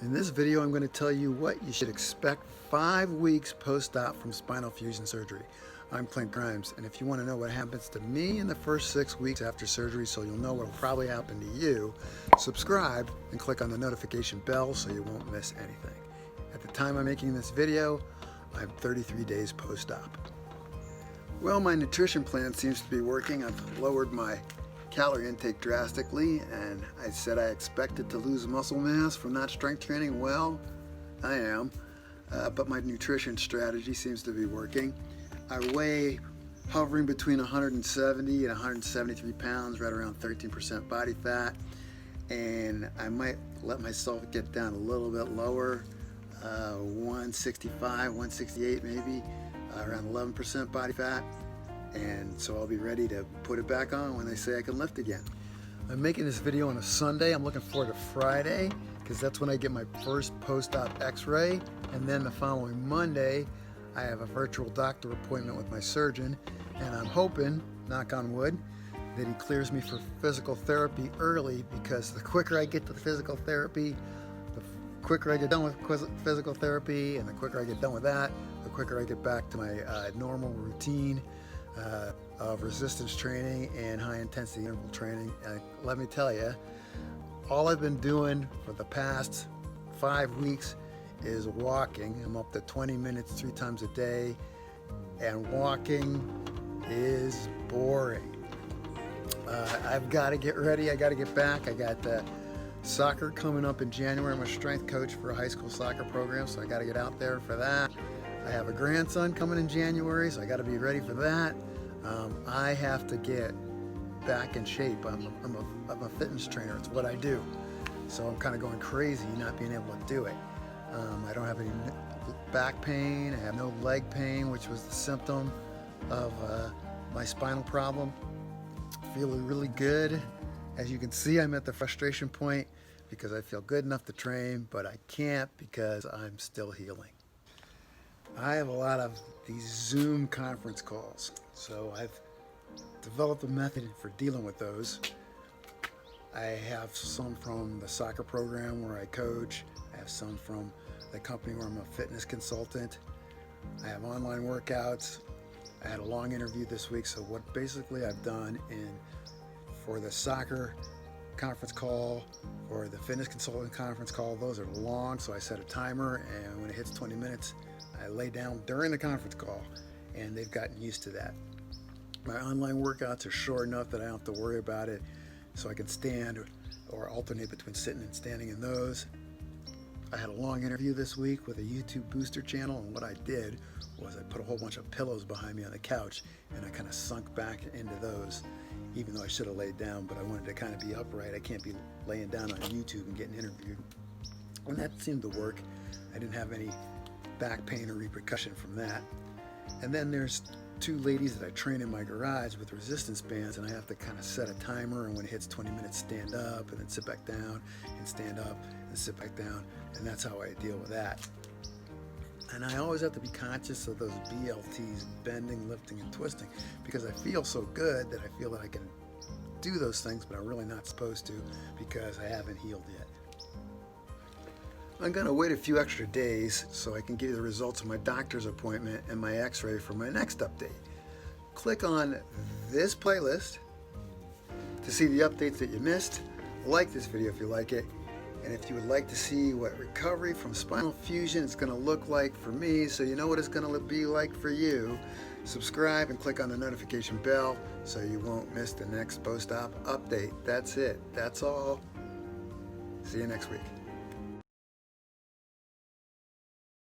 In this video, I'm going to tell you what you should expect 5 weeks post-op from spinal fusion surgery. I'm Clint Grimes, and if you want to know what happens to me in the first 6 weeks after surgery so you'll know what will probably happen to you, subscribe and click on the notification bell so you won't miss anything. At the time I'm making this video, I'm 33 days post-op. Well, my nutrition plan seems to be working. I've lowered my calorie intake drastically, and I said I expected to lose muscle mass from not strength training. Well, I am, but my nutrition strategy seems to be working. I weigh hovering between 170 and 173 pounds, right around 13% body fat, and I might let myself get down a little bit lower, 165, 168 maybe, around 11% body fat. And so I'll be ready to put it back on when they say I can lift again. I'm making this video on a Sunday. I'm looking forward to Friday because that's when I get my first post-op x-ray, and then the following Monday I have a virtual doctor appointment with my surgeon, and I'm hoping, knock on wood, that he clears me for physical therapy early, because the quicker I get to the physical therapy, the quicker I get done with physical therapy, and the quicker I get done with that, the quicker I get back to my normal routine of resistance training and high intensity interval training. Let me tell you, all I've been doing for the past 5 weeks is walking. I'm up to 20 minutes 3 times a day, and walking is boring. I've got to get ready. I got to get back. I got soccer coming up in January. I'm a strength coach for a high school soccer program, so I got to get out there for that. I have a grandson coming in January, so I got to be ready for that. I have to get back in shape. I'm a fitness trainer. It's what I do. So I'm kind of going crazy not being able to do it. I don't have any back pain. I have no leg pain, which was the symptom of my spinal problem. Feeling really good. As you can see, I'm at the frustration point because I feel good enough to train, but I can't because I'm still healing. I have a lot of these Zoom conference calls, so I've developed a method for dealing with those. I have some from the soccer program where I coach. I have some from the company where I'm a fitness consultant. I have online workouts. I had a long interview this week, so what basically I've done for the soccer conference call or the fitness consultant conference call, those are long, so I set a timer, and when it hits 20 minutes, I lay down during the conference call, and they've gotten used to that. My online workouts are short enough that I don't have to worry about it, so I can stand or alternate between sitting and standing in those. I had a long interview this week with a YouTube booster channel, and what I did was I put a whole bunch of pillows behind me on the couch, and I kind of sunk back into those, even though I should have laid down, but I wanted to kind of be upright. I can't be laying down on YouTube and getting interviewed. And that seemed to work. I didn't have any back pain or repercussion from that. And then there's 2 ladies that I train in my garage with resistance bands, and I have to kind of set a timer, and when it hits 20 minutes, stand up and then sit back down and stand up and sit back down, and that's how I deal with that. And I always have to be conscious of those BLTs, bending, lifting, and twisting, because I feel so good that I feel that I can do those things, but I'm really not supposed to because I haven't healed yet. I'm going to wait a few extra days so I can give you the results of my doctor's appointment and my x-ray for my next update. Click on this playlist to see the updates that you missed. Like this video if you like it. And if you would like to see what recovery from spinal fusion is going to look like for me, so you know what it's going to be like for you, subscribe and click on the notification bell so you won't miss the next post-op update. That's it. That's all. See you next week.